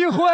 机会，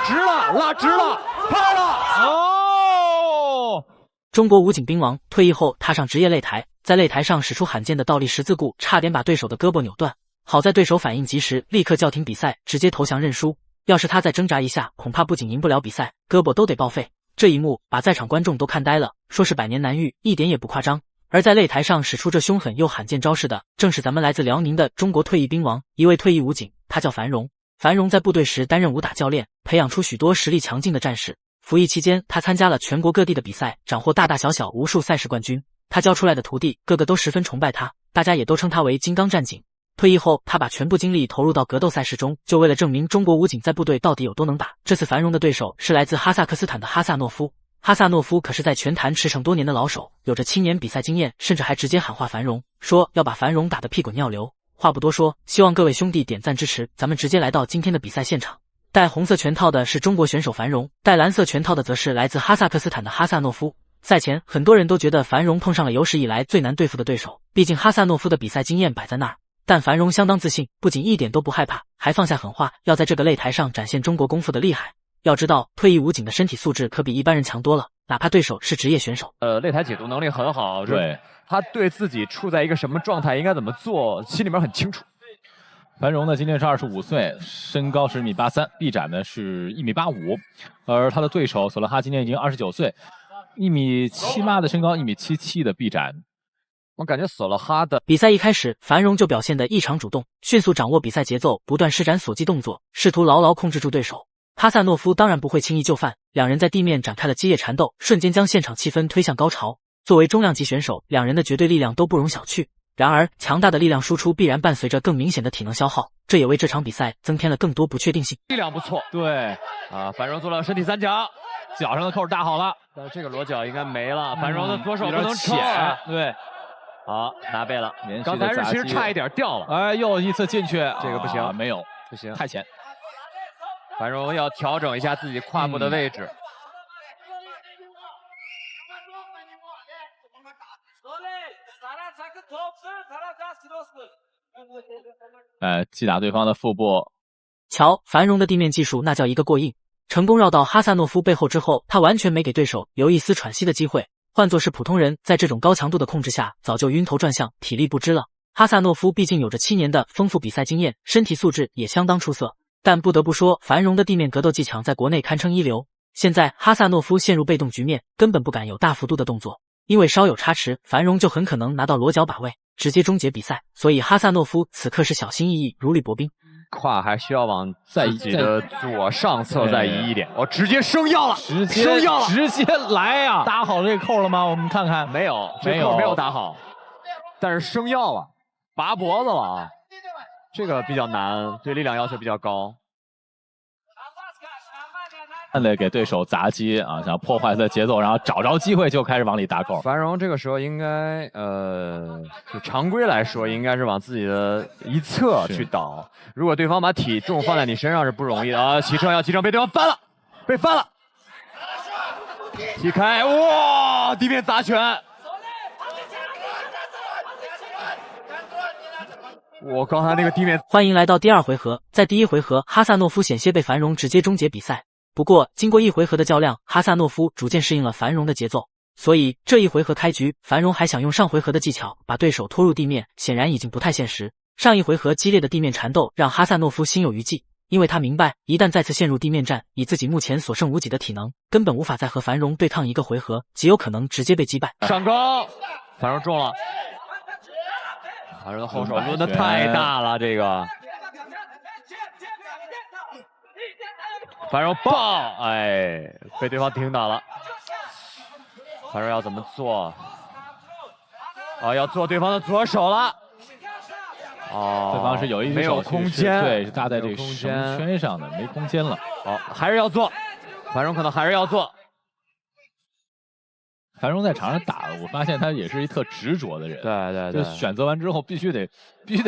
直了，拉直了，拍了！哦！中国武警兵王退役后踏上职业擂台，在擂台上使出罕见的倒立十字固，差点把对手的胳膊扭断。好在对手反应及时，立刻叫停比赛，直接投降认输。要是他再挣扎一下，恐怕不仅赢不了比赛，胳膊都得报废。这一幕把在场观众都看呆了，说是百年难遇，一点也不夸张。而在擂台上使出这凶狠又罕见招式的，正是咱们来自辽宁的中国退役兵王，一位退役武警，他叫樊荣。樊荣在部队时担任武打教练，培养出许多实力强劲的战士。服役期间，他参加了全国各地的比赛，斩获大大小小无数赛事冠军。他教出来的徒弟个个都十分崇拜他，大家也都称他为金刚战警。退役后，他把全部精力投入到格斗赛事中，就为了证明中国武警在部队到底有多能打。这次樊荣的对手是来自哈萨克斯坦的哈萨诺夫。哈萨诺夫可是在拳坛驰骋多年的老手，有着青年比赛经验，甚至还直接喊话樊荣，说要把樊荣打得屁滚尿流。话不多说，希望各位兄弟点赞支持，咱们直接来到今天的比赛现场。戴红色拳套的是中国选手樊荣，戴蓝色拳套的则是来自哈萨克斯坦的哈萨诺夫。赛前，很多人都觉得樊荣碰上了有史以来最难对付的对手，毕竟哈萨诺夫的比赛经验摆在那儿。但樊荣相当自信，不仅一点都不害怕，还放下狠话，要在这个擂台上展现中国功夫的厉害。要知道，退役武警的身体素质可比一般人强多了，哪怕对手是职业选手。擂台解读能力很好，对，他对自己处在一个什么状态，应该怎么做，心里面很清楚。樊荣呢，今年是25岁，身高是1.83米，臂展呢是1.85米，而他的对手索勒哈今年已经29岁，1.78米的身高，1.77米的臂展。我感觉索勒哈的比赛一开始，樊荣就表现得异常主动，迅速掌握比赛节奏，不断施展锁技动作，试图牢牢控制住对手。哈萨诺夫当然不会轻易就范，两人在地面展开了激烈缠斗，瞬间将现场气氛推向高潮。作为重量级选手，两人的绝对力量都不容小觑。然而，强大的力量输出必然伴随着更明显的体能消耗，这也为这场比赛增添了更多不确定性。力量不错，对啊，樊荣做了身体三角，脚上的扣搭好了，但是这个裸脚应该没了。樊荣的左手不能抽，对，好拿背了。刚才是其实差一点掉了，哎，又一次进去，这个不行，没有，不行，太前。樊荣要调整一下自己胯部的位置。击打对方的腹部。瞧，樊荣的地面技术那叫一个过硬，成功绕到哈萨诺夫背后之后，他完全没给对手留一丝喘息的机会。换作是普通人，在这种高强度的控制下，早就晕头转向，体力不支了。哈萨诺夫毕竟有着7年的丰富比赛经验，身体素质也相当出色。但不得不说，樊荣的地面格斗技巧在国内堪称一流。现在哈萨诺夫陷入被动局面，根本不敢有大幅度的动作，因为稍有差池，樊荣就很可能拿到裸脚把位，直接终结比赛。所以哈萨诺夫此刻是小心翼翼，如履薄冰。胯还需要往自己的左上侧再移一点。我直接升药了，直接来呀！搭好这个扣了吗？我们看看，没有，这扣没有搭好，但是升药了，拔脖子了啊！这个比较难，对力量要求比较高。给对手砸击啊，想破坏他的节奏，然后找着机会就开始往里搭扣。樊荣这个时候应该就常规来说，应该是往自己的一侧去倒。如果对方把体重放在你身上是不容易的啊！骑乘被对方翻了，被翻了，踢开，哇！地面砸拳。我刚才那个地面。欢迎来到第2回合，在第1回合，哈萨诺夫险些被樊荣直接终结比赛。不过，经过1回合的较量，哈萨诺夫逐渐适应了樊荣的节奏，所以这1回合开局，樊荣还想用上回合的技巧把对手拖入地面，显然已经不太现实。上1回合激烈的地面缠斗让哈萨诺夫心有余悸，因为他明白，一旦再次陷入地面战，以自己目前所剩无几的体能，根本无法再和樊荣对抗1个回合，极有可能直接被击败。上高，樊荣中了，樊荣的后手抡得太大了，这个。樊荣爆，哎，被对方挺倒了。樊荣要怎么做？啊，要做对方的左手了。哦，对方是有一没有空间，对，是搭在这个绳圈上的，没空间了。好，还是要做。樊荣可能还是要做。樊荣在场上打，我发现他也是一特执着的人。对，就选择完之后必须得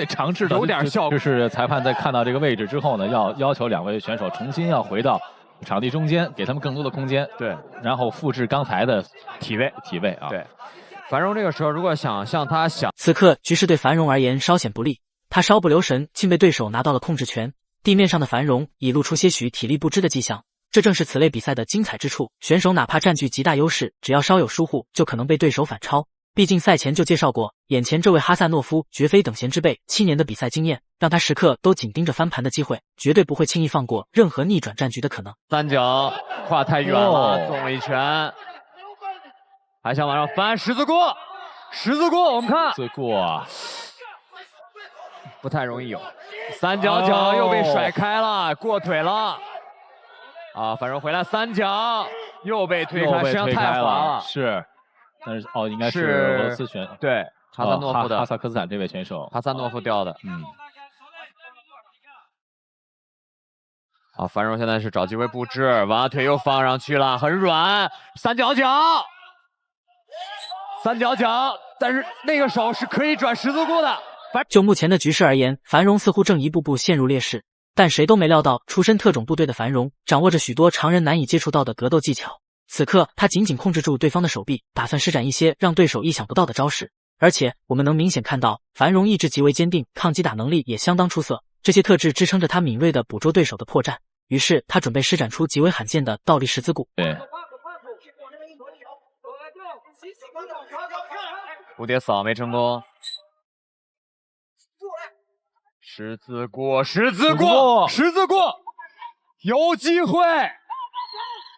尝试有点效果。就是裁判在看到这个位置之后呢，要求2位选手重新要回到场地中间，给他们更多的空间。对，然后复制刚才的体位啊。对，樊荣这个时候如果想像他想，此刻局势对樊荣而言稍显不利，他稍不留神，竟被对手拿到了控制权。地面上的樊荣已露出些许体力不支的迹象，这正是此类比赛的精彩之处。选手哪怕占据极大优势，只要稍有疏忽，就可能被对手反超。毕竟赛前就介绍过，眼前这位哈萨诺夫绝非等闲之辈，7年的比赛经验让他时刻都紧盯着翻盘的机会，绝对不会轻易放过任何逆转战局的可能。三角跨太远了，中了一拳，还想往上翻，十字过，十字过，我们看十字过不太容易有，三角脚又被甩开了，过腿了。啊，樊荣回来三角又被推开，实际上太滑了。是。但是应该是俄罗斯选对哈萨诺夫的哈萨克斯坦这位选手，哈萨诺夫掉的。啊，樊荣现在是找机会布置，把腿又放上去了，很软，三角脚，三角脚，但是那个手是可以转十字过的。就目前的局势而言，樊荣似乎正一步步陷入劣势，但谁都没料到，出身特种部队的樊荣掌握着许多常人难以接触到的格斗技巧。此刻，他紧紧控制住对方的手臂，打算施展一些让对手意想不到的招式。而且，我们能明显看到，樊荣意志极为坚定，抗击打能力也相当出色。这些特质支撑着他敏锐地捕捉对手的破绽。于是，他准备施展出极为罕见的倒立十字固。对，蝴蝶扫没成功。十字过，十字过，十字过，有机会。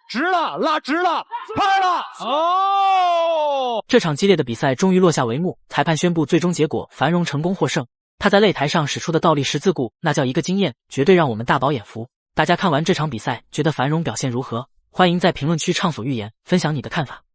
直了，拉直了，拍了！哦，这场激烈的比赛终于落下帷幕，裁判宣布最终结果，樊荣成功获胜。他在擂台上使出的倒立十字固，那叫一个惊艳，绝对让我们大饱眼福。大家看完这场比赛，觉得樊荣表现如何？欢迎在评论区畅所欲言，分享你的看法。